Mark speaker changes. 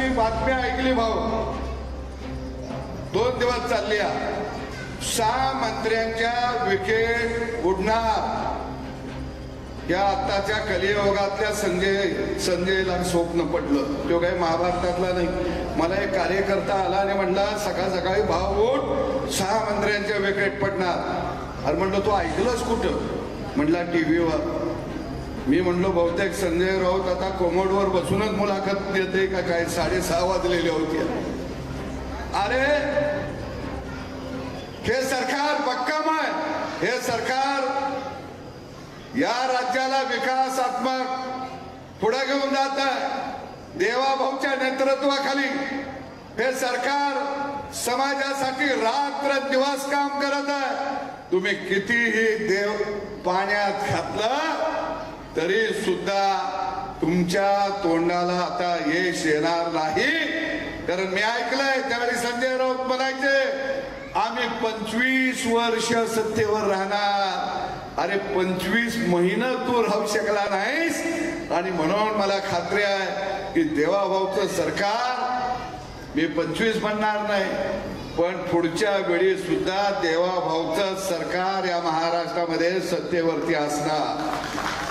Speaker 1: मी बातम्या ऐकली भाऊ, 2 दिवस चालली. 6 मंत्र्यांच्या विकेट उडणार. या आताच्या कलियुगातल्या संजयला स्वप्न पडलं. तो काही महाभारतातला नाही. मला एक कार्यकर्ता आला आणि म्हणला सकाळी भाव उठ, 6 मंत्र्यांच्या विकेट पडणार. अरे म्हणलं तू ऐकलंस कुठं? म्हणला टीव्हीवर. मी म्हणलो बहुतेक संजय राऊत आता कोमोडवर बसूनच मुलाखत देते का काय? 6:30 वाजलेले होते. अरे हे सरकार भक्कम आहे. हे सरकार या राज्याला विकासात्मक पुढे घेऊन जात आहे. देवाभाऊच्या नेतृत्वाखाली हे सरकार समाजासाठी रात्र दिवस काम करत आहे. तुम्ही कितीही देव पाण्यात घातलं तरी सुद्धा तुमच्या तोंडाला आता यश येणार नाही. कारण मी ऐकलंय त्यावेळी संजय राऊत म्हणायचे आम्ही 25 वर्ष सत्तेवर राहणार. अरे 25 महिने तू राहू शकला नाहीस. आणि म्हणून मला खात्री आहे की देवाभाऊचं सरकार, मी 25 म्हणणार नाही, पण पुढच्या वेळी सुद्धा देवाभाऊचं सरकार या महाराष्ट्रामध्ये सत्तेवरती असणार.